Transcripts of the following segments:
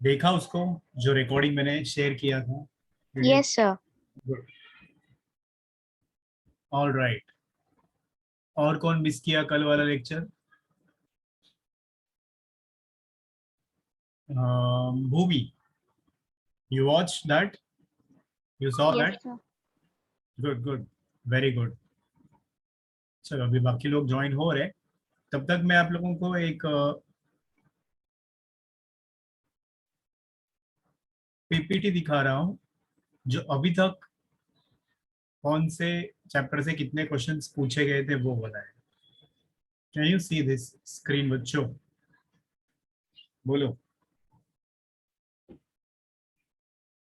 देखा उसको, जो रिकॉर्डिंग मैंने शेयर किया था? Yes, sir. Good, all right. और कौन मिस किया कल वाला lecture? Bhuvi, you watch that, you saw Yes, that? sir. Good good, very good. चलो अभी बाकी लोग ज्वाइन हो रहे, तब तक मैं आप लोगों को एक पीपीटी दिखा रहा हूँ, जो अभी तक कौन से चैप्टर से कितने क्वेश्चंस पूछे गए थे वो बताए। Can you see this screen बच्चों? बोलो,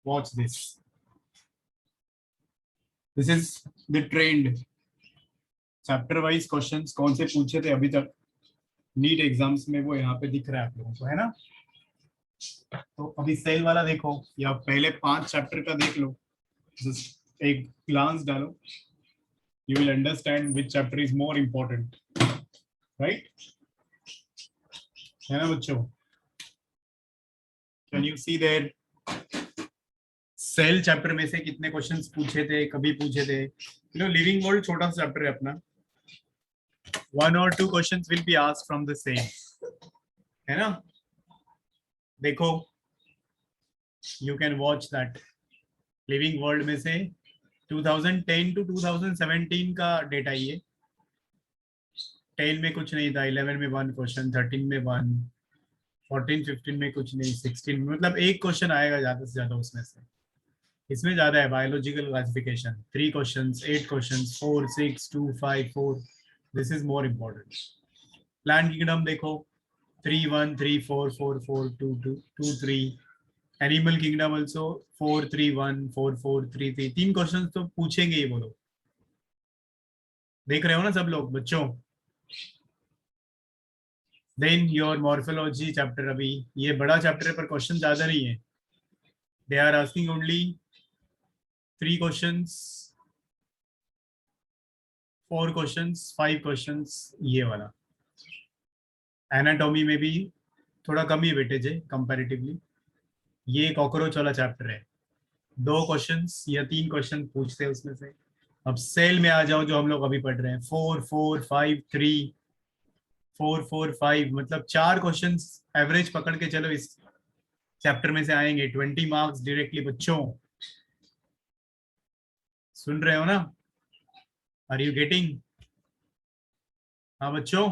watch this. This is the trend, chapter wise questions कौन से पूछे थे अभी तक नीट एग्जाम्स में, वो यहाँ पे दिख रहा है आप लोगों को, है ना? तो अभी सेल वाला देखो, या पहले 5 चैप्टर का देख लो, जस्ट एक ग्लांस डालो, you will understand which chapter is more important, right? है ना बच्चों? Can you see there? Cell chapter में से कितने क्वेश्चंस पूछे थे, कभी पूछे थे? यू नो, लिविंग वर्ल्ड छोटा सा चैप्टर है अपना, 1 or 2 questions will be asked from the same, है ना? देखो, you can watch that. Living world में से 2010 टू 2017 का डेटा, ये 10 में कुछ नहीं था, 11 में 1 क्वेश्चन, 13 में 1, 14 15 में कुछ नहीं, 16 में मतलब एक क्वेश्चन आएगा ज्यादा से ज्यादा उसमें से। इसमें ज्यादा है, biological classification 3 questions, 8 questions, 4 6 2 5 4, this is more important. Plant kingdom देखो, 3 1 3 4 4 4 2 2 2 3। Animal kingdom also 4 3 1 4 4 3 3। 3 क्वेश्चन तो पूछेंगे ही वो लोग, देख रहे हो ना सब लोग बच्चों? देन योर मॉर्फोलॉजी चैप्टर, अभी ये बड़ा चैप्टर है पर क्वेश्चन ज्यादा नहीं है, they are asking only 3 questions, 4 questions, 5 questions, ये वाला। एनाटॉमी में भी थोड़ा कम ही वेटेज है कंपैरेटिवली। ये कॉकरोच वाला चैप्टर है, 2 क्वेश्चंस या 3 क्वेश्चन पूछते हैं उसमें से। अब सेल में आ जाओ, जो हम लोग अभी पढ़ रहे हैं, 4 4 5 3, 4 4 5, मतलब 4 क्वेश्चंस एवरेज पकड़ के चलो इस चैप्टर में से आएंगे, 20 मार्क्स डायरेक्टली बच्चों। सुन रहे हो ना? Are you getting? हाँ बच्चों।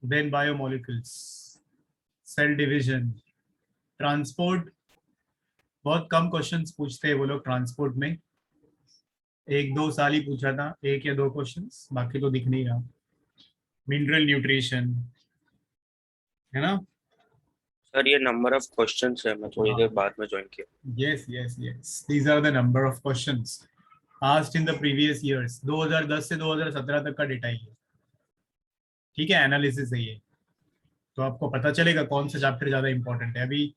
Then biomolecules, cell division, transport, बहुत कम क्वेश्चंस पूछते हैं वो लोग ट्रांसपोर्ट में, 1 2 साल ही पूछा था, 1 या 2 क्वेश्चंस, बाकी तो दिख नहीं रहा। मिनरल न्यूट्रिशन, है ना? सर ये नंबर ऑफ क्वेश्चंस है, मैं थोड़ी देर बाद में ज्वाइन किया। Yes yes yes, these are the number of questions asked in the previous years, 2010 से 2017 तक का डेटा ही है, ठीक है? एनालिसिस है ये, तो आपको पता चलेगा कौन सा चैप्टर ज्यादा इंपॉर्टेंट है। अभी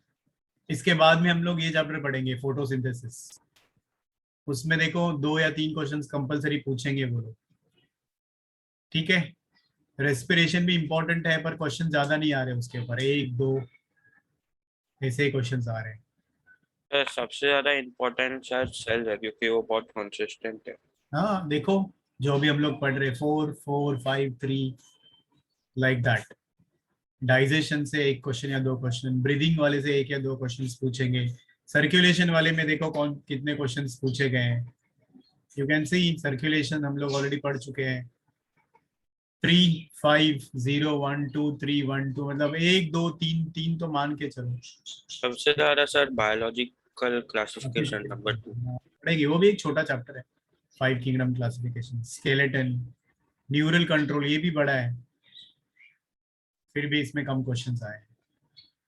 इसके बाद में हम लोग ये चैप्टर पढ़ेंगे, फोटोसिंथेसिस। उसमें देखो 2 या 3 क्वेश्चंस कंपलसरी पूछेंगे वो लोग, ठीक है? रेस्पिरेशन भी इंपॉर्टेंट है, पर क्वेश्चन ज्यादा नहीं आ रहे उसके ऊपर, 1 2 ऐसे क्वेश्चन आ रहे हैं। सर सबसे ज्यादा इम्पोर्टेंट शायद सेल है, क्योंकि वो बहुत कंसिस्टेंट है। हाँ देखो, जो अभी हम लोग पढ़ रहे, 4 4 5 3, लाइक दैट। डाइजेशन से 1 क्वेश्चन या 2 क्वेश्चन, ब्रीदिंग वाले से 1 या 2 क्वेश्चन पूछेंगे, सर्कुलेशन वाले में देखो कौन कितने क्वेश्चन पूछे गए हैं। यू कैन सी सर्कुलेशन हम लोग ऑलरेडी पढ़ चुके हैं, 3 5 0 1 2 3 1 2, मतलब 1 2 3 3 तो मान के चलो। सबसे ज्यादा सर बायोलॉजिकल क्लासिफिकेशन नंबर 2। पढ़ेगी, वो भी एक छोटा चैप्टर है, 5 kingdom classification, skeleton, neural control, ये भी बड़ा है, फिर भी इसमें कम क्वेश्चंस आए हैं।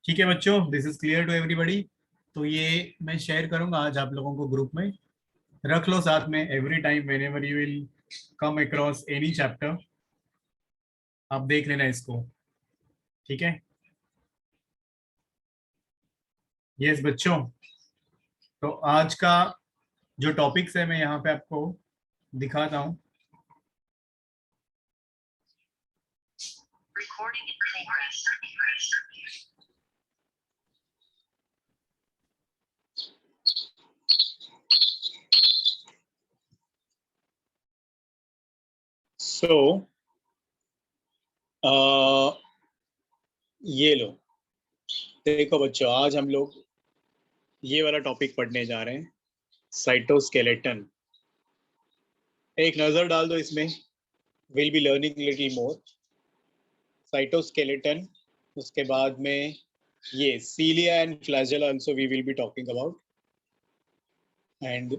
ठीक है बच्चों, this is clear to everybody? तो ये मैं शेयर करूंगा आज आप लोगों को ग्रुप में, रख लो साथ में, every time when ever you will come across any chapter, आप देख लेना इसको, ठीक है? यस बच्चों, तो आज का जो टॉपिक्स है मैं यहाँ पे आपको दिखाता हूँ। सो ये लो, देखो बच्चों, आज हम लोग ये वाला टॉपिक पढ़ने जा रहे हैं, साइटोस्केलेटन। एक नजर डाल दो इसमें, will be learning little more cytoskeleton. उसके बाद में ये cilia and flagella also we will be talking about, and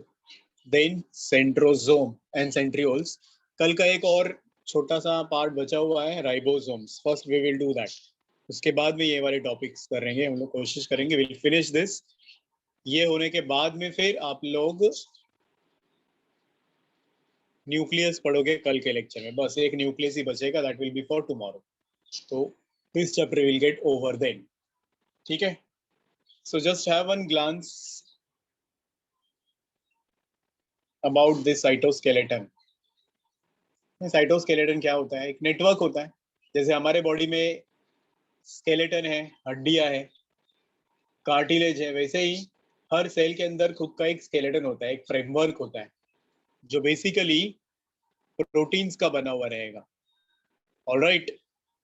then centrosome and centrioles. कल का एक और छोटा सा पार्ट बचा हुआ है, ribosomes. First we will do that, उसके बाद में ये वाले टॉपिक्स करेंगे हम लोग, कोशिश करेंगे विल फिनिश दिस। ये होने के बाद में फिर आप लोग न्यूक्लियस पढ़ोगे कल के लेक्चर में। बस एक न्यूक्लियस ही बचेगा, that will be for tomorrow. तो this chapter will get over then, ठीक है। So just have one glance about this cytoskeleton. Cytoskeleton क्या होता है? एक नेटवर्क होता है। जैसे हमारे बॉडी में स्केलेटन है, हड्डियां है, कार्टिलेज है, वैसे ही हर सेल के अंदर खुद का एक स्केलेटन होता है, एक फ्रेमवर्क होता है जो बेसिकली प्रोटीन्स का बना हुआ रहेगा। ऑलराइट,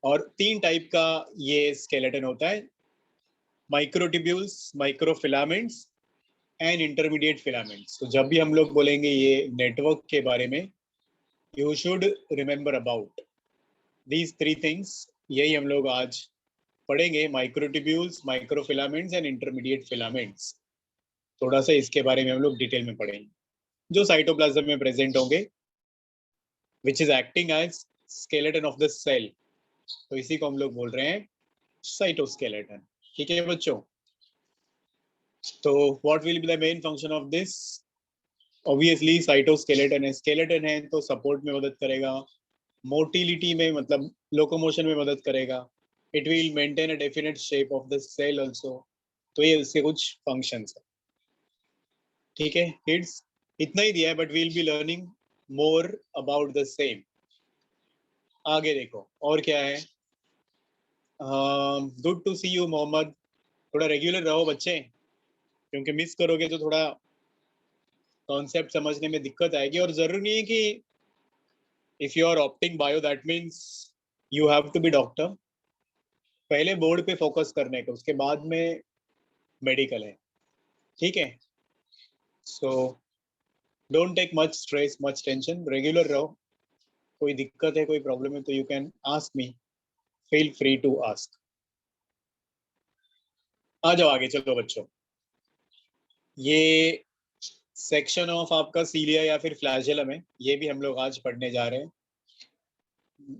और 3 टाइप का ये स्केलेटन होता है, microtubules, microfilaments and intermediate filaments. तो जब भी हम लोग बोलेंगे ये नेटवर्क के बारे में, you should remember about these 3 things. यही हम लोग आज पढ़ेंगे, microtubules, microfilaments and intermediate filaments. थोड़ा सा इसके बारे में हम लोग डिटेल में पढ़ेंगे, जो साइटोप्लाज्म में प्रेजेंट होंगे, which is acting as skeleton of the cell. तो इसी को हम लोग बोल रहे हैं साइटोस्केलेटन, ठीक है बच्चों। तो what will be the main function of this? Obviously cytoskeleton है, स्केलेटन है तो सपोर्ट में मदद करेगा, मोटिलिटी में मतलब लोकोमोशन में मदद करेगा, it will maintain a definite shape of the cell also. तो ये इसके कुछ फंक्शंस है, ठीक है किड्स। इतना ही दिया है, but we'll be learning more about the same. आगे देखो और क्या है। Good to see you Mohammed. थोड़ा रेगुलर रहो बच्चे, क्योंकि मिस करोगे तो थोड़ा कॉन्सेप्ट समझने में दिक्कत आएगी। और जरूरी नहीं है कि if you are opting bio that means you have to be doctor. पहले बोर्ड पे फोकस करने का, उसके बाद में मेडिकल है, ठीक है। So don't take much stress, much tension, regular रहो। कोई दिक्कत है, कोई प्रॉब्लम है तो you can ask me, feel free to ask. आ जाओ आगे चलो बच्चों। ये सेक्शन ऑफ आपका सीलिया या फिर फ्लैजेलम है, ये भी हम लोग आज पढ़ने जा रहे हैं।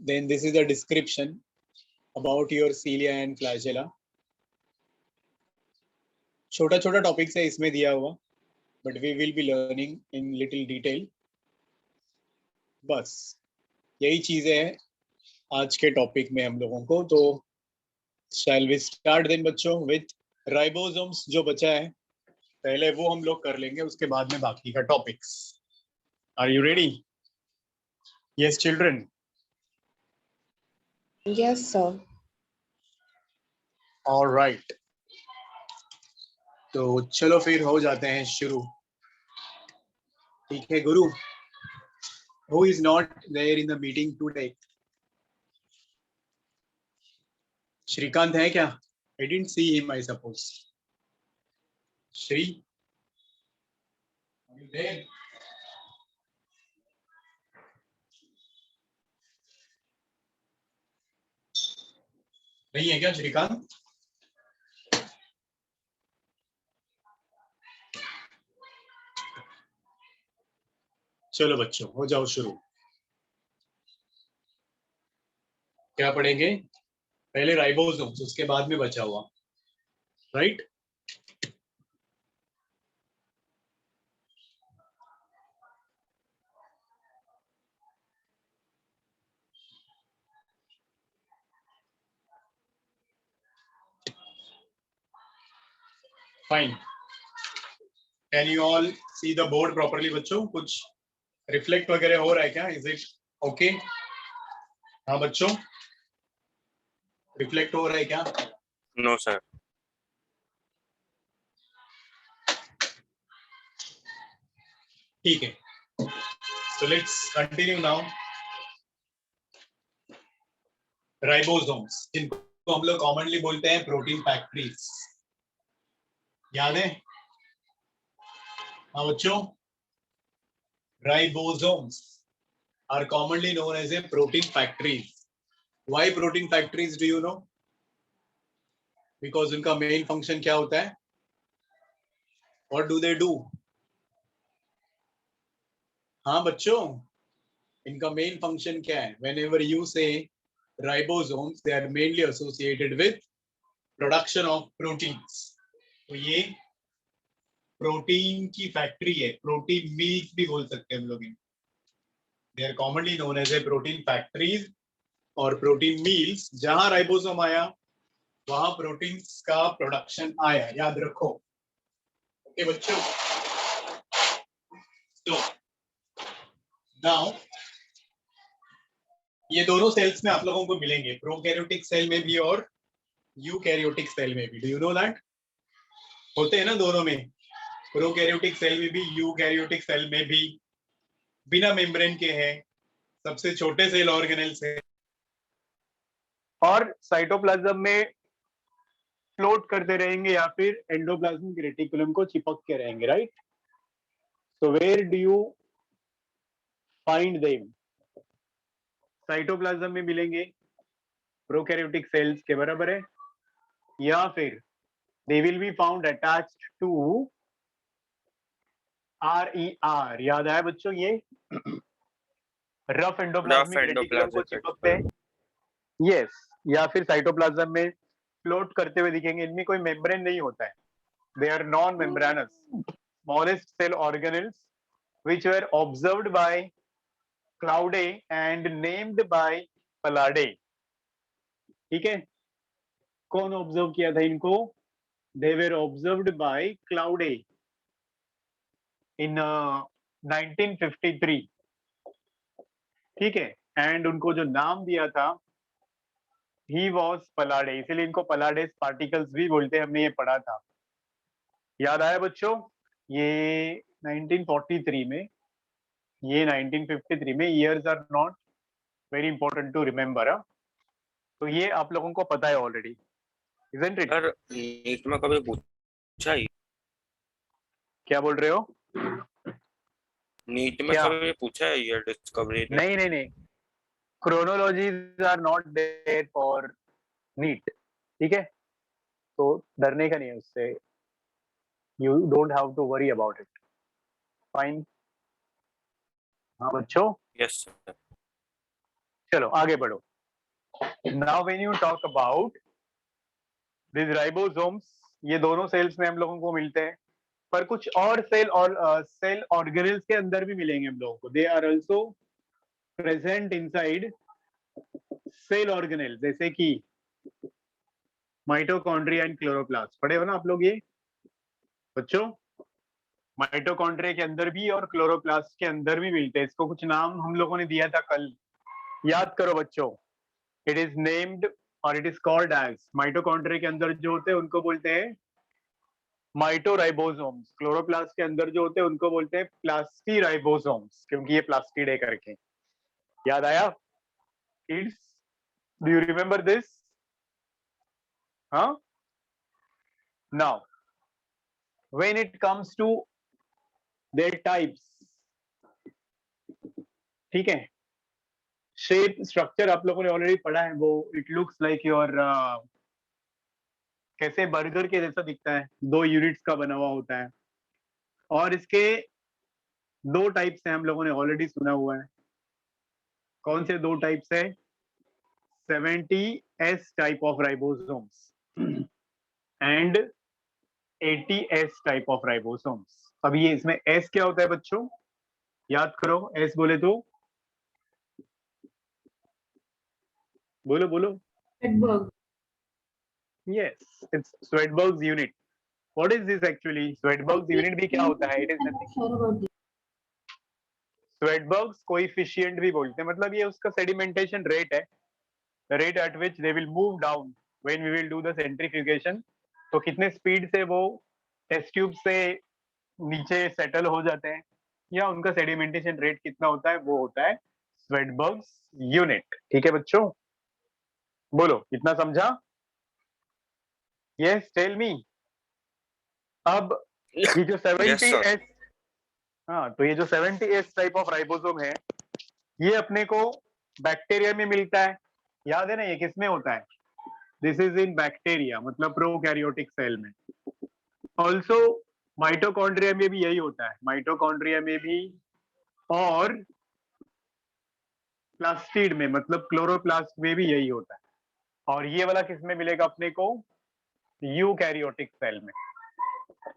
Then this is a description about your cilia and flagella. छोटा छोटा टॉपिक्स है इसमें दिया हुआ, but we will be learning in little detail. बस यही चीजें हैं आज के टॉपिक में हम लोगों को। तो शैल वी स्टार्ट देन बच्चों विथ राइबोसोम्स। जो बचा है पहले वो हम लोग कर लेंगे, उसके बाद में बाकी का topics. Are you ready? Yes children? Yes, sir. Alright, तो चलो फिर हो जाते हैं शुरू, ठीक है गुरु। Who is not there in the meeting today? Shrikant है क्या? I didn't see him, I suppose. Shri, are you there? नहीं है क्या श्रीकांत? चलो बच्चों हो जाओ शुरू। क्या पढ़ेंगे? पहले राइबोसोम्स, उसके बाद में बचा हुआ, right? Fine. Can you all see the board properly बच्चों? कुछ रिफ्लेक्ट वगैरह हो रहा है क्या? Is it okay? हाँ बच्चों, रिफ्लेक्ट हो रहा है क्या? No, sir. ठीक है, so let's continue now. Ribosomes, जिनको हम लोग कॉमनली बोलते हैं प्रोटीन फैक्ट्रीज, याद है? हाँ बच्चों, ribosomes are commonly known as a protein factories. Why protein factories, do you know? Because उनका main function क्या होता है? What do they do? हाँ बच्चों, इनका main function क्या है? Whenever you say ribosomes, they are mainly associated with production of proteins. तो ये प्रोटीन की फैक्ट्री है, प्रोटीन मिल्क भी बोल सकते हैं हम लोग। They are commonly known as a protein factories और प्रोटीन मील्स। जहां राइबोसोम आया वहां प्रोटीन्स का प्रोडक्शन आया, याद रखो। ओके बच्चों, तो नाउ ये दोनों सेल्स में आप लोगों को मिलेंगे, प्रोकैरियोटिक सेल में भी और यूकैरियोटिक सेल में भी। Do you know that? होते हैं ना दोनों में, प्रोकैरियोटिक सेल में भी यूकैरियोटिक सेल में भी, बिना मेम्ब्रेन के हैं, सबसे छोटे सेल ऑर्गेनेल्स है और साइटोप्लाज्म में फ्लोट करते रहेंगे या फिर एंडोप्लाज्मिक रेटिकुलम को चिपक के रहेंगे, right? So where do you find them? Cytoplasm में मिलेंगे, प्रोकैरियोटिक सेल्स के बराबर है, या फिर they will be found attached to RER। याद आया बच्चों? ये रफ एंडोप्लाज्मिक रेटिकुलम को चिपकते हैं, यस, या फिर साइटोप्लाज्म में फ्लोट करते हुए दिखेंगे। इनमें कोई मेम्ब्रेन नहीं होता है, they are non-membranous smallest cell organelles which were observed by Claude and named by Palade। ठीक है, कौन ऑब्जर्व किया था इनको? They were observed by Claude in 1953। ठीक है, एंड उनको जो नाम दिया था he was Palade, इसलिए इनको Palades particles भी बोलते हैं, हमने ये पढ़ा था। याद आया बच्चों? ये 1943 में, ये 1953 में, years are not very important to remember. तो ये आप लोगों को पता है already, isn't it? Sir NEET में कभी पूछा ही? क्या बोल रहे हो? नीट में क्या? कभी पूछा है ये डिस्कवरी? नहीं नहीं नहीं, chronologies are not there for NEET, ठीक है? तो डरने का नहीं है उससे, you don't have to worry about it, fine? हाँ बच्चों, यस सर। चलो आगे बढ़ो। Now when you talk about this ribosomes, ये दोनों सेल्स में हम लोगों को मिलते हैं, पर कुछ और सेल और सेल ऑर्गेनेल्स के अंदर भी मिलेंगे हम लोगों को। They are also present inside cell organelle, जैसे कि माइटोकॉन्ड्रिया एंड क्लोरोप्लास्ट। पढ़े हो ना आप लोग ये बच्चों? माइटोकॉन्ड्रिया के अंदर भी और क्लोरोप्लास्ट के अंदर भी मिलते हैं। इसको कुछ नाम हम लोगों ने दिया था कल, याद करो बच्चों। इट इज नेम्ड और it is called as, mitochondria के अंदर जो होते हैं उनको बोलते हैं माइटोराइबोसोम्स, क्लोरोप्लास्ट के अंदर जो होते हैं उनको बोलते हैं प्लास्टीराइबोसोम्स, क्योंकि ये प्लास्टिड है करके। याद आया kids? Do you remember this? हाँ? Now when it comes to there types, ठीक है, शेप स्ट्रक्चर आप लोगों ने ऑलरेडी पढ़ा है, वो इट लुक्स लाइक योर, कैसे बर्गर के जैसा दिखता है, 2 यूनिट्स का बना हुआ होता है, और इसके 2 टाइप्स हैं, हम लोगों ने ऑलरेडी सुना हुआ है। कौन से 2 टाइप्स है? 70S type of ribosomes and 80S type of ribosomes. अब ये इसमें S क्या होता है बच्चों? याद करो, S बोले तो बोलो बोलो। Edberg. Yes, it's Swedberg's unit. What is this actually? Swedberg's unit भी क्या होता है? It is nothing. Sure about this. Swedberg's coefficient भी बोलते हैं, मतलब ये उसका सेडिमेंटेशन रेट है, the rate at which they will move down when we will do the centrifugation। तो कितने स्पीड से वो टेस्ट ट्यूब से नीचे सेटल हो जाते हैं, या उनका सेडिमेंटेशन रेट कितना होता है, वो होता है स्वेडबर्ग्स यूनिट। ठीक है बच्चों? बोलो इतना समझा? Yes tell me. अब ये जो Yes, sir. 70S, हाँ तो ये जो 70S टाइप ऑफ राइबोसोम है, ये अपने को बैक्टीरिया में मिलता है। याद है ना ये किसमें होता है? दिस इज इन बैक्टीरिया, मतलब प्रोकैरियोटिक सेल में। ऑल्सो माइटोकॉन्ड्रिया में भी यही होता है, माइटोकॉन्ड्रिया में भी, और प्लास्टिड में मतलब क्लोरोप्लास्ट में भी यही होता है। और ये वाला किसमें मिलेगा अपने को? यूकैरियोटिक सेल में।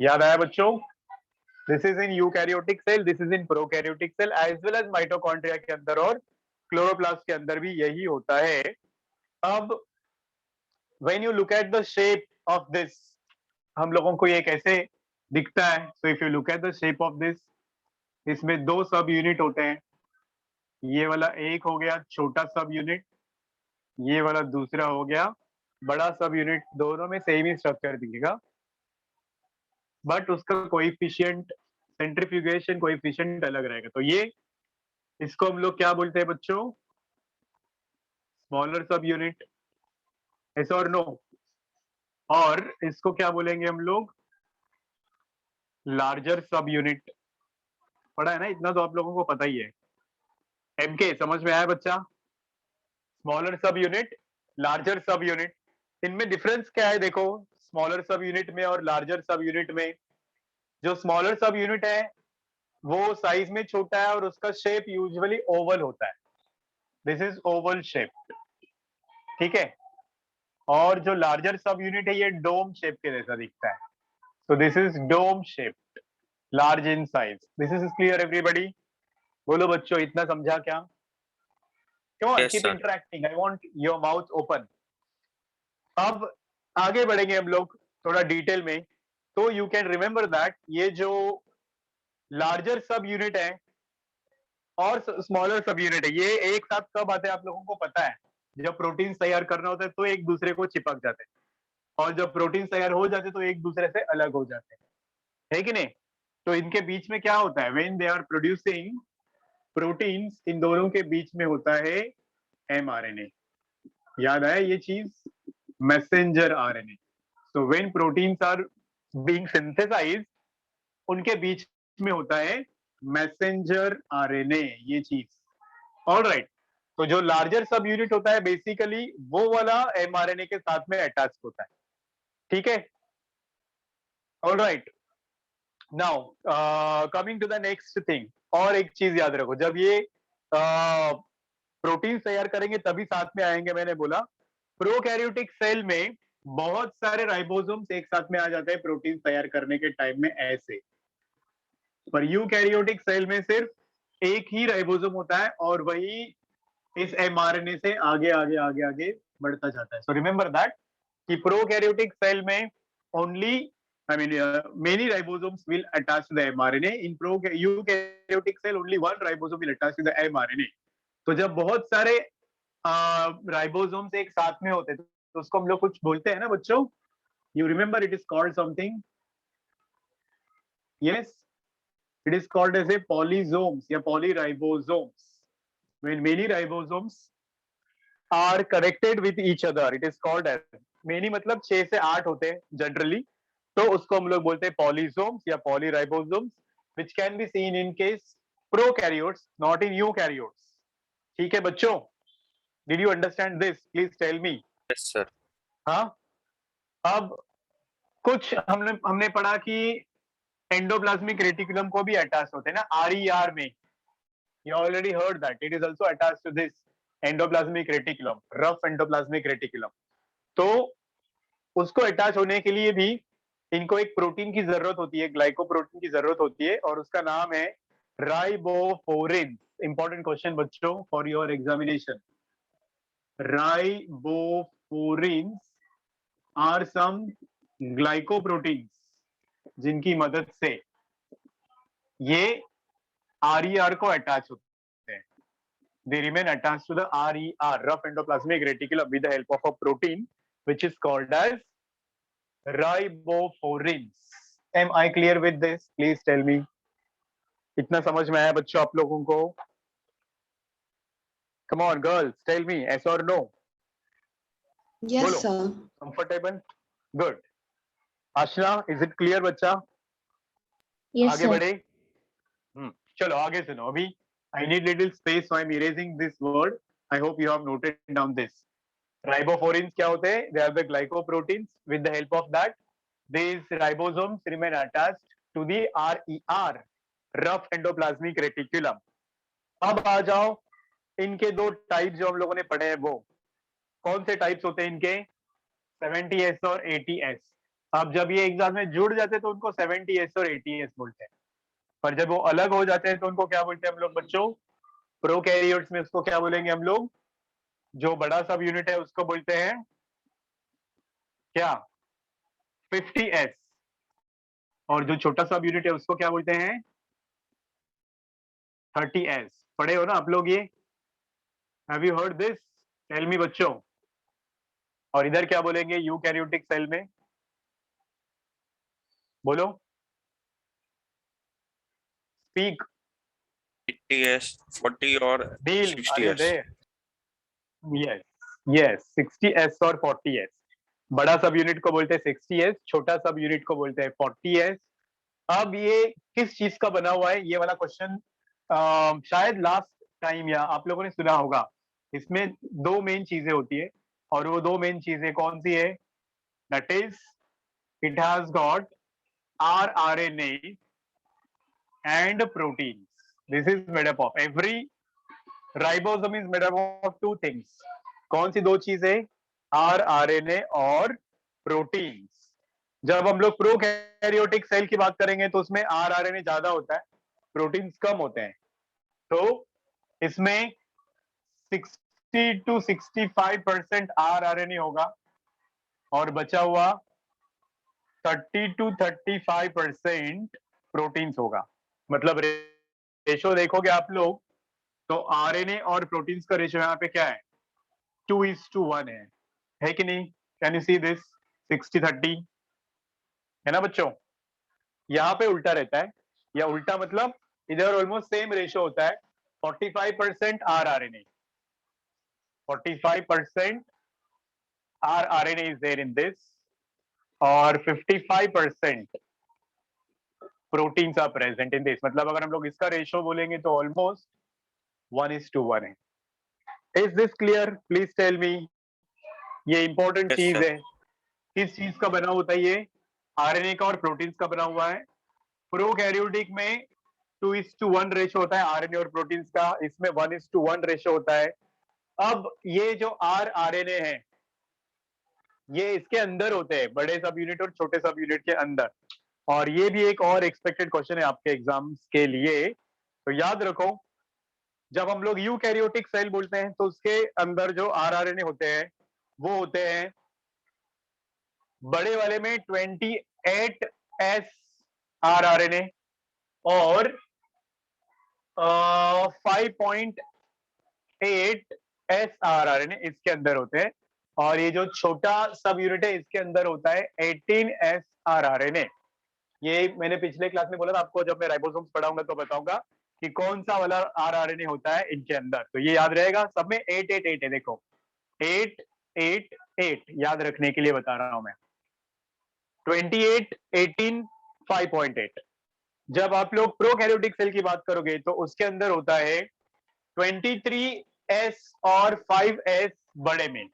याद आया बच्चों? This is in eukaryotic cell, this is in prokaryotic cell, as well as mitochondria के अंदर और क्लोरोप्लास्ट के अंदर भी यही होता है। अब when you look at the shape of this, हम लोगों को ये कैसे दिखता है? So if you look at the shape of this, इसमें दो सब यूनिट होते हैं। ये वाला एक हो गया छोटा सब यूनिट, ये वाला दूसरा हो गया बड़ा सब यूनिट। दोनों में सेम ही स्ट्रक्चर दिखेगा, बट उसका कोएफिशिएंट, सेंट्रीफ्यूगेशन कोएफिशिएंट अलग रहेगा। तो ये, इसको हम लोग क्या बोलते हैं बच्चों? स्मॉलर सब यूनिट, यस और नो? और इसको क्या बोलेंगे हम लोग? लार्जर सब यूनिट। पढ़ा है ना, इतना तो आप लोगों को पता ही है। एमके समझ में आया बच्चा? स्मॉलर सब यूनिट, लार्जर सब यूनिट, इनमें डिफरेंस क्या है? देखो, स्मॉलर सब यूनिट में और लार्जर सब यूनिट में, जो स्मॉलर सब यूनिट है वो साइज में छोटा है और उसका शेप यूजुअली ओवल होता है। दिस इज ओवल शेप, ठीक है? और जो लार्जर सब यूनिट है ये डोम शेप के जैसा दिखता है। So this is dome shape, large in size. This is clear everybody? बोलो बच्चों, इतना समझा क्या? Come on, Yes, keep sir. interacting. I want your mouth open. अब आगे बढ़ेंगे हम लोग थोड़ा डिटेल में। तो यू कैन रिमेम्बर दैट ये जो लार्जर सब यूनिट है और स्मॉलर सब यूनिट है, ये एक साथ कब आते हैं आप लोगों को पता है? जब प्रोटीन तैयार करना होता है तो एक दूसरे को चिपक जाते हैं, और जब प्रोटीन तैयार हो जाते तो एक दूसरे से अलग हो जाते हैं, है कि नहीं? तो इनके बीच में क्या होता है? When they are producing proteins, इन दोनों के बीच में होता है एमआरएनए। याद आया ये चीज? Messenger RNA. So when proteins are being synthesised, उनके बीच में होता है मैसेंजर आरएनए, ये चीज। ऑलराइट, तो जो लार्जर सब यूनिट होता है बेसिकली वो वाला एमआरएनए के साथ में अटैच होता है, ठीक है? Alright, now coming to the next thing. और एक चीज याद रखो, जब ये प्रोटीन तैयार करेंगे तभी साथ में आएंगे। मैंने बोला प्रोकैरियोटिक सेल में बहुत सारे राइबोसोम्स एक साथ में आ जाते हैं प्रोटीन तैयार करने के टाइम में ऐसे, पर यूकैरियोटिक सेल में सिर्फ एक ही राइबोसोम होता है और वही इस एमआरएनए से आगे आगे आगे आगे बढ़ता जाता है। सो रिमेंबर दैट कि प्रोकैरियोटिक सेल में only, I mean, many ribosomes will attach to the mRNA. In eukaryotic cell, only one ribosome will attach to the mRNA. तो जब बहुत सारे राइबोसोम्स एक साथ में होते हैं तो उसको हम लोग कुछ बोलते हैं ना बच्चों? You remember it is called something? Yes, it is called as a polysomes या polyribosomes. When many ribosomes are connected with each other, it is called as, many मतलब 6 से 8 होते हैं जनरली, तो उसको हम लोग बोलते हैं पॉलीसोम्स या पॉलीराइबोसोम्स, which can be seen in case prokaryotes, not in eukaryotes. ठीक है बच्चों? Did you understand this? Please tell me. Yes, sir. हाँ, अब कुछ हमने पढ़ा कि एंडोप्लाज्मिक रेटिकुलम को भी अटैच होते हैं ना आरईआर में। You already heard that it is also attached to this endoplasmic reticulum, rough endoplasmic reticulum. तो उसको अटैच होने के लिए भी इनको एक प्रोटीन की जरूरत होती है, ग्लाइकोप्रोटीन की जरूरत होती है, और उसका नाम है राइबोफोरिन। इंपॉर्टेंट क्वेश्चन बच्चों for your examination. Ribophorin are some glycoproteins जिनकी मदद से ये आरईआर को अटैच होते हैं। They remain attached to the RER, rough endoplasmic reticulum, with the help of a protein which is called as riboforins. Am I clear with this? Please tell me. इतना समझ में आया बच्चों आप लोगों को? Come on, girls, tell me, yes or no? Yes, बोलो। sir. Comfortable, good. Aashna, is it clear बच्चा? Yes, आगे sir. बढ़े। चलो आगे सुनो। अभी I need little space, so I'm erasing this word. I hope you have noted down this. Ribophorins क्या होते हैं? They are the glycoproteins. With the help of that, these ribosomes remain attached to the RER, rough endoplasmic reticulum. अब आ जाओ, इनके दो type जो हम लोगों ने पढ़े हैं वो कौन से टाइप्स होते हैं इनके? 70S और 80S। अब जब ये एग्जाम में जुड़ जाते हैं तो उनको 70S और 80S बोलते हैं, पर जब वो अलग हो जाते हैं तो उनको क्या बोलते हैं हम लोग बच्चों? प्रोकैरियोट्स में उसको क्या बोलेंगे हम लोग? जो बड़ा सब यूनिट है उसको बोलते हैं क्या? 50S। और जो छोटा सब यूनिट है उसको क्या बोलते हैं? 30S। पढ़े हो ना आप लोग ये? Have you heard this? Tell me बच्चों। और इधर क्या बोलेंगे यूकैरियोटिक सेल में? बोलो, स्पीक। 80S, 40 और डील, are you 60S. There? Yes yes, 60S और 40S। बड़ा सब यूनिट को बोलते हैं 60S, छोटा सब यूनिट को बोलते हैं 40S। अब ये किस चीज का बना हुआ है? ये वाला क्वेश्चन शायद लास्ट टाइम या आप लोगों ने सुना होगा। इसमें दो मेन चीजें होती है, और वो दो मेन चीजें कौन सी है? That is it has got RNA and proteins. This is made up of, every ribosome is made up of two things. कौन सी दो चीजें? RNA और प्रोटीन्स। जब हम लोग प्रोकैरियोटिक सेल की बात करेंगे तो उसमें RNA ज्यादा होता है, प्रोटीन्स कम होते हैं। तो इसमें 60 to 65% RNA होगा और बचा हुआ 30 to 35% प्रोटीन्स होगा। मतलब रेशो देखोगे आप लोग तो आरएनए और प्रोटीन्स का रेशो यहाँ पे क्या है? 2:1 है कि नहीं? Can you see this? 60-30 है ना बच्चों? यहाँ पे उल्टा रहता है, या उल्टा मतलब इधर ऑलमोस्ट सेम रेशो होता है। 45% RNA, 45% RNA is there in this, और 55% proteins are present in this. मतलब अगर हम लोग इसका रेशो बोलेंगे तो ऑलमोस्ट 1:1 है। Is this clear? Please tell me. ये इंपॉर्टेंट Yes, चीज sir. है। किस चीज का बना होता है ये? आरएनए का और प्रोटीन्स का बना हुआ है। प्रोकैरियोटिक में 2:1 रेशो होता है आरएनए और प्रोटीन्स का, इसमें 1:1 रेशो होता है। अब ये जो RNA है ये इसके अंदर होते हैं, बड़े सब यूनिट और छोटे सब यूनिट के अंदर। और ये भी एक और एक्सपेक्टेड क्वेश्चन है आपके एग्जाम्स के लिए, तो याद रखो जब हम लोग यूकैरियोटिक सेल बोलते हैं तो उसके अंदर जो RNA होते हैं वो होते हैं बड़े वाले में 28S RNA और 5.8S RNA इसके अंदर होते हैं। और ये जो छोटा सब यूनिट है इसके अंदर होता है 18S RNA। ये मैंने पिछले क्लास में बोला था आपको, जब मैं राइबोसोम्स पढ़ाऊंगा तो बताऊंगा कि कौन सा वाला RNA होता है इनके अंदर। तो ये याद रहेगा, सब में 8 है। देखो 8 याद रखने के लिए बता रहा हूं मैं। 28, 18, 5.8। जब आप लोग प्रोकैरियोटिक सेल की बात करोगे तो उसके अंदर होता है 23S और 5S बड़े में,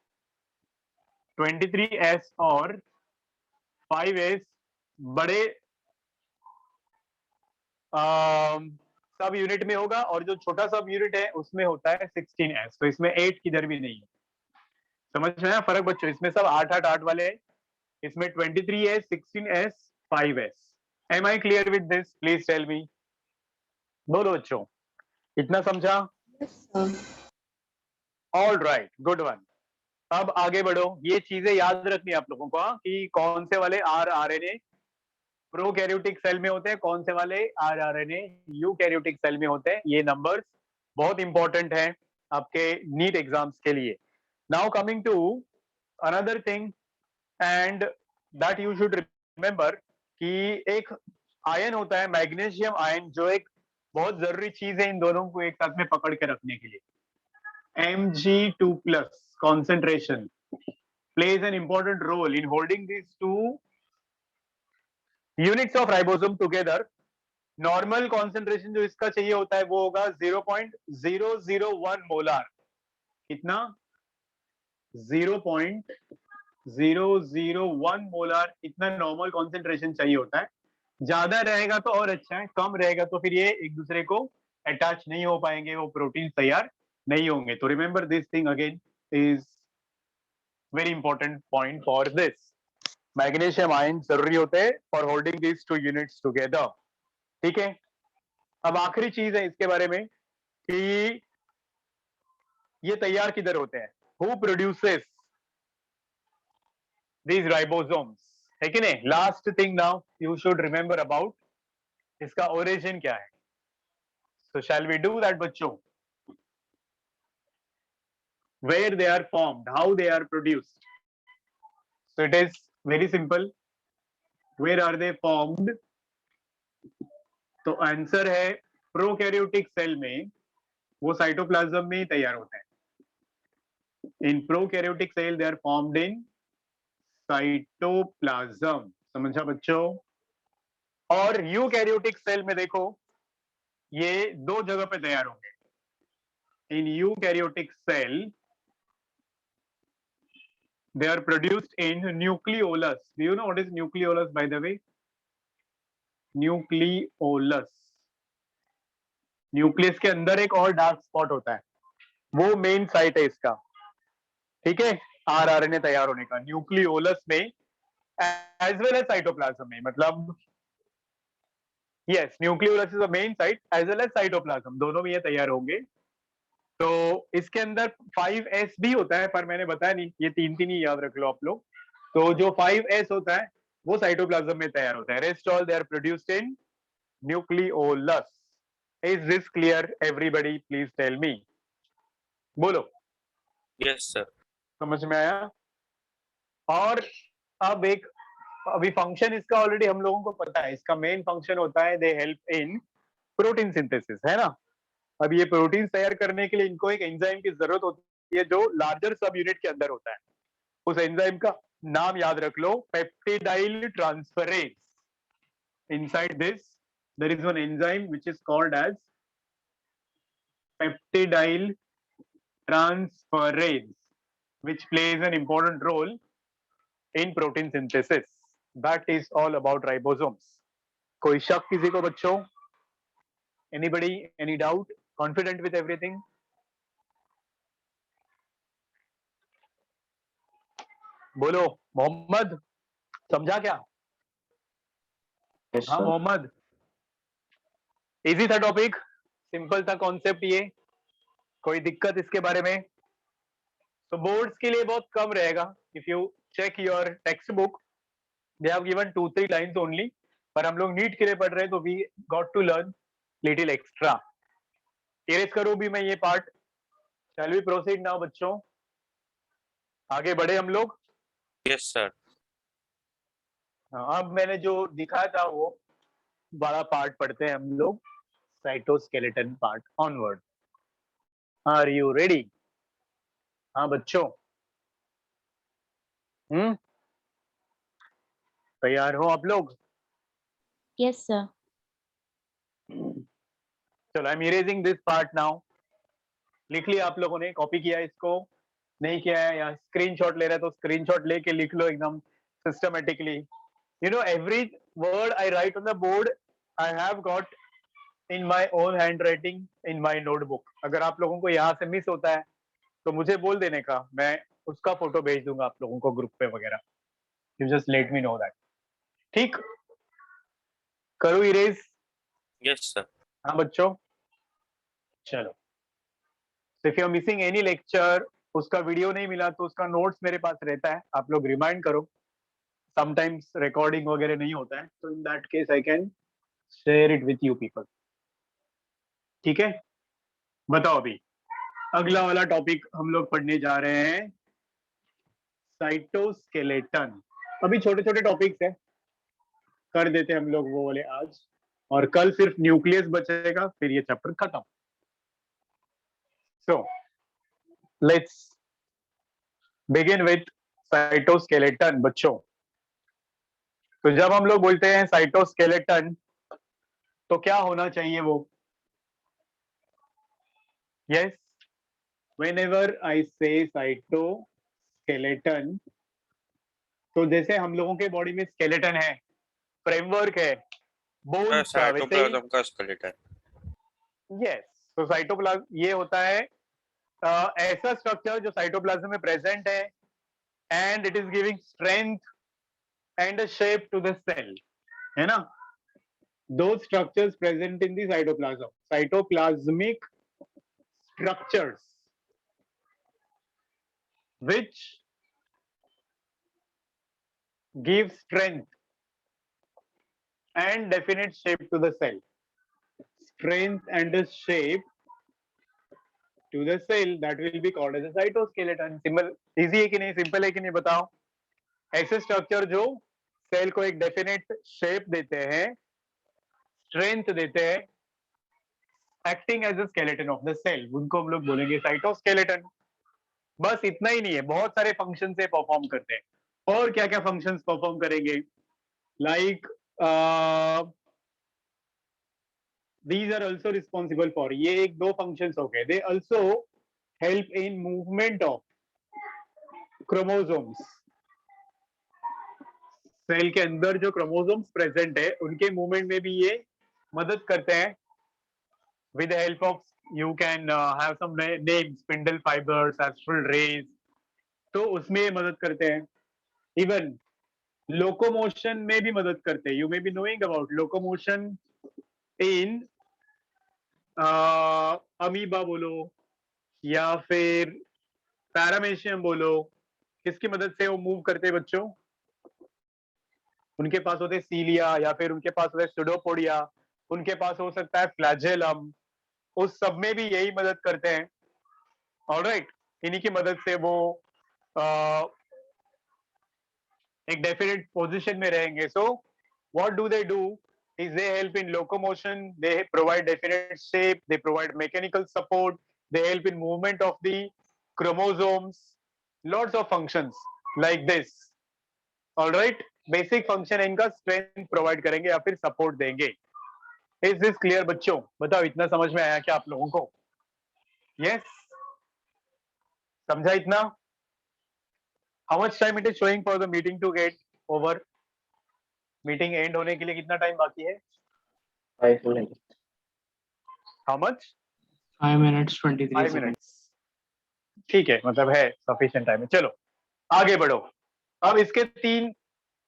23S और 5S बड़े सब यूनिट में होगा, और जो छोटा सब यूनिट है उसमें होता है 16S। तो इसमें 8 किधर भी नहीं है। समझ में आया फर्क बच्चों? इसमें सब 8 वाले हैं, इसमें 23S, 16S, 5S। Am I clear with this? Please tell me. बोलो बच्चों, इतना समझा? Yes, sir. All right, good one. अब आगे बढ़ो। ये चीजें याद रखनी है आप लोगों को, हाँ, कि कौन से वाले RNA प्रोकैरियोटिक सेल में होते हैं, कौन से वाले RNA यूकैरियोटिक सेल में होते हैं। ये नंबर्स बहुत इंपॉर्टेंट हैं आपके नीट एग्जाम्स के लिए। Now coming to another thing and that you should remember कि एक आयन होता है मैग्नीशियम आयन, जो एक बहुत जरूरी चीज है इन दोनों को एक साथ में पकड़ के रखने के लिए। Mg2+ concentration plays an important role in holding these two units of ribosome together. Normal concentration जो इसका चाहिए होता है वो होगा 0.001 मोलार. कितना? 0.001 मोलार इतना नॉर्मल कॉन्सेंट्रेशन चाहिए होता है. ज्यादा रहेगा तो और अच्छा है, कम रहेगा तो फिर ये एक दूसरे को अटैच नहीं हो पाएंगे, वो प्रोटीन तैयार नहीं होंगे. तो remember this thing again is very important point for this. Magnesium ion जरूरी होते हैं for holding these two units together. ठीक है. अब आखिरी चीज है इसके बारे में कि ये तैयार किधर होते हैं, हु प्रोड्यूसेस दीज राइबोसोम्स, है कि नहीं. Last thing now you should remember about इसका ओरिजिन क्या है. सो शैल वी डू दैट बच्चों. where they are formed, how they are produced. So it is very simple. Where are they formed? तो answer है prokaryotic cell में वो cytoplasm में ही तैयार होता है. In prokaryotic cell they are formed in cytoplasm. समझा बच्चों. और यूकैरियोटिक सेल में देखो ये दो जगह पे तैयार होंगे. In eukaryotic cell they are produced in nucleolus. Do you know what is nucleolus, by the way? Nucleolus. Nucleus के अंदर एक और डार्क स्पॉट होता है, वो मेन साइट है इसका. ठीक है. आरआरएनए तैयार होने का न्यूक्लियोलस में एज वेल एज साइटोप्लाज्म में. मतलब yes, nucleolus is the main site as well as cytoplasm, दोनों में ये तैयार होंगे. तो इसके अंदर 5s भी होता है, पर मैंने बताया नहीं, ये तीन ही याद रख लो आप लोग. तो जो 5s होता है वो साइटोप्लाज्म में तैयार होता है. Rest all they are produced in nucleolus. Is this clear everybody? Please tell me. बोलो. Yes, sir. समझ में आया. और अब एक अभी फंक्शन इसका ऑलरेडी हम लोगों को पता है. इसका मेन फंक्शन होता है they help in protein synthesis, है ना. अब ये प्रोटीन तैयार करने के लिए इनको एक एंजाइम की जरूरत होती है जो लार्जर सब यूनिट के अंदर होता है. उस एंजाइम का नाम याद रख लो, peptidyl transferase. Inside this there is one enzyme which is called as peptidyl transferase which plays an important role in protein synthesis. That is all about ribosomes. कोई शक किसी को बच्चों? Anybody? Any doubt? Confident with everything? बोलो मोहम्मद, समझा क्या? Yes, हाँ sir. Mohammad. Easy था टॉपिक, सिंपल था कॉन्सेप्ट. ये कोई दिक्कत इसके बारे में? तो बोर्ड्स के लिए बहुत कम रहेगा. If you check your text book they have given 2-3 lines only. पर हम लोग नीट के लिए पढ़ रहे हैं तो we got to learn little extra. Erase करो भी मैं ये part. Shall we proceed now बच्चों? आगे बढ़े हम लोग. Yes, sir. अब मैंने जो दिखाया था वो बड़ा पार्ट पढ़ते हैं हम लोग, cytoskeleton part onward. Are you ready? हाँ बच्चों. तैयार हो आप लोग? Yes, sir. चलो I am erasing this part now. लिख लिया आप लोगों ने? कॉपी किया इसको? नहीं किया है या स्क्रीनशॉट ले रहे तो स्क्रीनशॉट लेके लिख लो एकदम systematically. You know every word I right on the board I have got in my own handwriting in my notebook. अगर आप लोगों को यहाँ से मिस होता है तो मुझे बोल देने का, मैं उसका फोटो भेज दूंगा आप लोगों को ग्रुप पे वगैरह. You just let me know that. ठीक, करो इरेज. Yes, sir. हाँ बच्चों. चलो. If you are missing any lecture, उसका वीडियो नहीं मिला तो उसका नोट्स मेरे पास रहता है, आप लोग रिमाइंड करो. समटाइम्स रिकॉर्डिंग वगैरह नहीं होता है, तो in that case I can share it with you people. ठीक है. बताओ अभी अगला वाला टॉपिक हम लोग पढ़ने जा रहे हैं, साइटोस्केलेटन. अभी छोटे छोटे टॉपिक्स है, कर देते हम लोग वो वाले आज, और कल सिर्फ न्यूक्लियस बचेगा, फिर ये चैप्टर खत्म. So let's begin with cytoskeleton बच्चों। तो जब हम लोग बोलते हैं साइटोस्केलेटन तो क्या होना चाहिए वो? Yes, whenever I say cytoskeleton, तो जैसे हम लोगों के बॉडी में स्केलेटन है, फ्रेमवर्क है, बोन्स का, वैसे ही साइटोप्लाज्म का स्केलेटन। यस। तो साइटोप्लाज्म ये होता है ऐसा स्ट्रक्चर जो साइटोप्लाज्म में प्रेजेंट है and it is giving strength and a shape to the cell, है ना? Those structures present in the cytoplasm, cytoplasmic structures, which give strength and definite shape to the cell. Strength and a shape to the cell, that will be called as a cytoskeleton. Simple, easy है कि नहीं? Simple है कि नहीं? बताओ। ऐसे structure जो cell को एक डेफिनेट शेप देते हैं, स्ट्रेंथ देते हैं, acting as a skeleton of the cell, उनको हम लोग बोलेंगे साइटोस्केलेटन। बस इतना ही नहीं है, बहुत सारे फंक्शन से परफॉर्म करते हैं। और क्या क्या फंक्शंस परफॉर्म करेंगे? Like these are also responsible for, ये एक दो functions हो गए। They also help in movement of chromosomes. Cell के अंदर जो क्रोमोसोम्स प्रेजेंट है उनके मूवमेंट में भी ये मदद करते हैं। with the help of, you can have some names, spindle fibers, astral rays, तो उसमें ये मदद करते हैं। इवन लोकोमोशन में भी मदद करते हैं। You may be knowing about locomotion in amoeba बोलो या फिर पैरामेशियम बोलो, किसकी मदद से वो मूव करते हैं बच्चों? उनके पास होते सीलिया, या फिर उनके पास होता है सुडोपोडिया, उनके पास हो सकता है फ्लैजेलम, उस सब में भी यही मदद करते हैं। ऑलराइट, इन्हीं की मदद से वो एक डेफिनेट पोजीशन में रहेंगे। So what do they do is they help in locomotion, they provide definite shape, they provide mechanical support, they help in movement of the chromosomes, lots of functions like this. All right, basic function इनका strength provide करेंगे या फिर support देंगे। Is this clear बच्चों? बताओ, इतना समझ में आया क्या आप लोगों को? Yes, समझा इतना? How much time it is showing for the meeting to get over? Meeting and होने के लिए कितना टाइम बाकी है? 5 minutes. How much? 5 minutes 23 5 seconds. minutes. ठीक है, मतलब है सफिशिएंट टाइम है। चलो आगे बढ़ो। अब इसके 3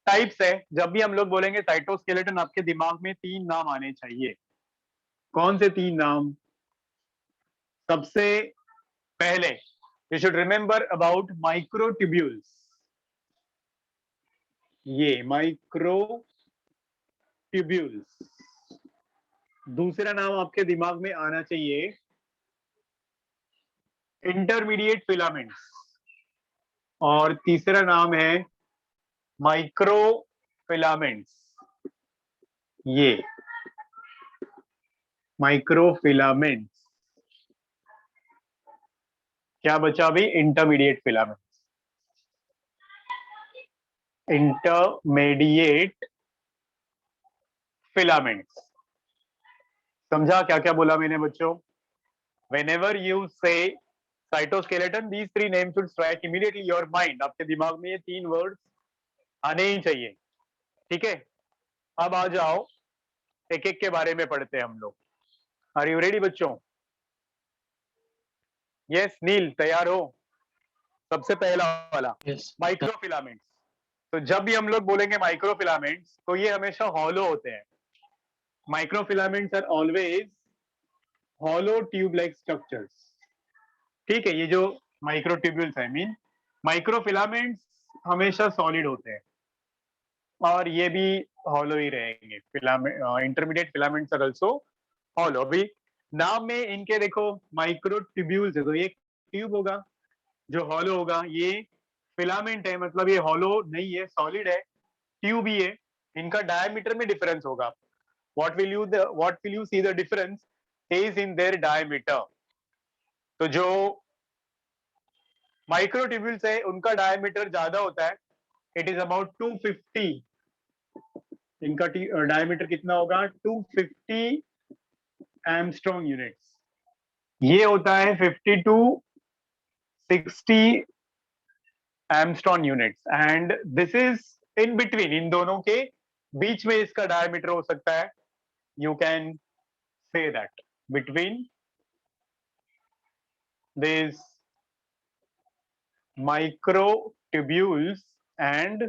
टाइप्स है। जब भी हम लोग बोलेंगे साइटोस्केलेटन, आपके दिमाग में 3 नाम आने चाहिए। कौन से 3 नाम? सबसे पहले you should remember about microtubules. ये माइक्रोट्यूब्यूल्स। दूसरा नाम आपके दिमाग में आना चाहिए इंटरमीडिएट फिलामेंट्स, और तीसरा नाम है माइक्रोफिलामेंट्स। ये माइक्रोफिलामेंट्स। क्या बचा अभी? Intermediate filaments. Intermediate filaments. समझा क्या क्या बोला मैंने बच्चों? Whenever you say cytoskeleton, these 3 names should strike immediately your mind. आपके दिमाग में ये 3 वर्ड्स आने ही चाहिए। ठीक है, अब आ जाओ, एक एक के बारे में पढ़ते हैं हम लोग। आर यू रेडी बच्चों? यस नील, तैयार हो? सबसे पहला वाला Yes. माइक्रोफिलामेंट्स। तो जब भी हम लोग बोलेंगे माइक्रोफिलामेंट्स, तो ये हमेशा हॉलो होते हैं। Microfilaments are always hollow tube like structures. ठीक है, ये जो माइक्रोट्यूब्यूल्स है, मीन माइक्रोफिलामेंट्स हमेशा सॉलिड होते हैं, और ये भी हॉलो ही रहेंगे। Intermediate filaments are also hollow. अभी नाम में इनके देखो माइक्रोट्यूब्यूल्स है, तो ये ट्यूब होगा जो हॉलो होगा, ये फिलामेंट है मतलब ये हॉलो नहीं है, सॉलिड है, ट्यूब ही है। इनका डायमीटर में डिफरेंस होगा। What will you see the difference is in their diameter. तो जो माइक्रोट्यूब्यूल्स है उनका डायमीटर ज्यादा होता है, इट इज अबाउट 250, इनका डायमीटर कितना होगा 250 एमस्ट्रॉन्ग यूनिट्स, ये होता है 50 to 60 angstrom units, and this is in between, इन दोनों के बीच में इसका डायमीटर हो सकता है, you can say that between this microtubules and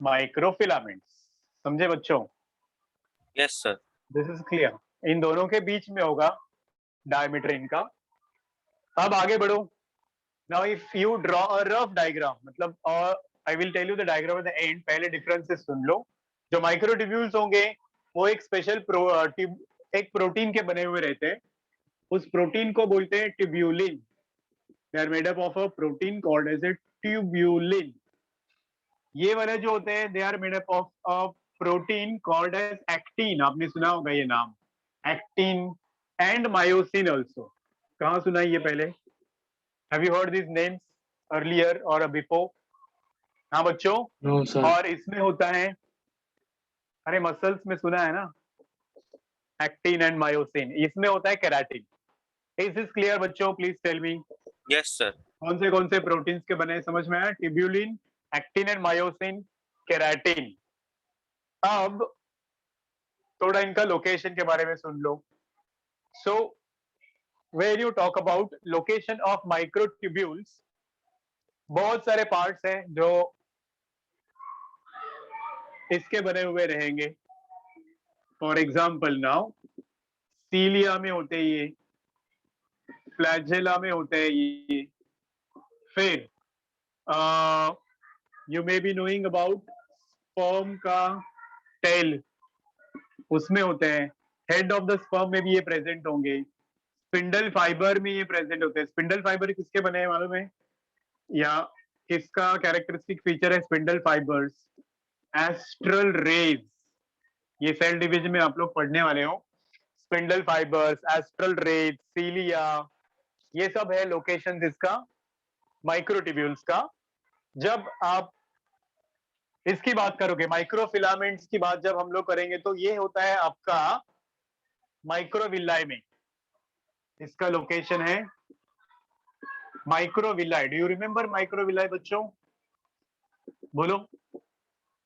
microfilaments. समझे बच्चों? Yes, sir. This is clear, इन दोनों के बीच में होगा डायमीटर इनका। अब आगे बढ़ो। Now if you draw a rough diagram, मतलब I will tell you the diagram at the end, पहले डिफरेंसेस सुन लो। जो माइक्रोट्यूब्यूल्स होंगे वो एक स्पेशल एक प्रोटीन के बने हुए रहते हैं, उस प्रोटीन को बोलते हैं tubulin. They are made up of a protein called as a tubulin. ये वाले जो होते हैं they are made up of a protein called as actin, आपने सुना होगा ये नाम, एक्टिन एंड मायोसिन आल्सो। कहाँ सुना है ये पहले? Have you heard this names earlier और बिफोर? हाँ बच्चों। No, sir. और इसमें होता है, अरे मसल्स में सुना है ना, एक्टिन एंड मायोसिन, इसमें होता है केराटिन। इज दिस क्लियर बच्चों? Please tell me. Yes, sir. कौन से प्रोटीन्स के बने समझ में आया? Tubulin, actin and myosin, keratin. अब थोड़ा इनका लोकेशन के बारे में सुन लो। So when you talk about location of microtubules, बहुत सारे पार्ट्स हैं जो इसके बने हुए रहेंगे। फॉर एग्जाम्पल नाउ सीलिया में होते हैं ये, फ्लैजेला में होते हैं ये, फिर you may be knowing about sperm का टेल, उसमें होते हैं। हेड ऑफ द स्पर्म में भी ये प्रेजेंट होंगे। स्पिंडल फाइबर में ये प्रेजेंट होते हैं। स्पिंडल फाइबर किसके बने हैं मालूम है, या किसका कैरेक्टरिस्टिक फीचर है स्पिंडल फाइबर्स? एस्ट्रल रेज, ये सेल डिवीजन में आप लोग पढ़ने वाले हो। स्पिंडल फाइबर्स, एस्ट्रल रेज, सीलिया, ये सब है लोकेशन इसका माइक्रोट्यूब्यूल्स का। जब आप इसकी बात करोगे, माइक्रोफिलामेंट्स की बात जब हम लोग करेंगे, तो ये होता है आपका माइक्रोविलाई में, इसका लोकेशन है microvilli. Do you remember microvilli बच्चों? बोलो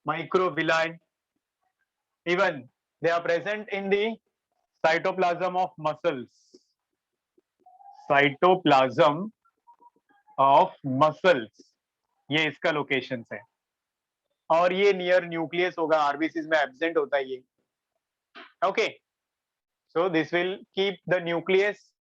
microvilli. Even they are present in the cytoplasm of muscles, cytoplasm of muscles, ये इसका लोकेशन है। और ये नियर न्यूक्लियस होगा, आरबीसीज में एब्सेंट होता है ये। Okay, so this will keep the nucleus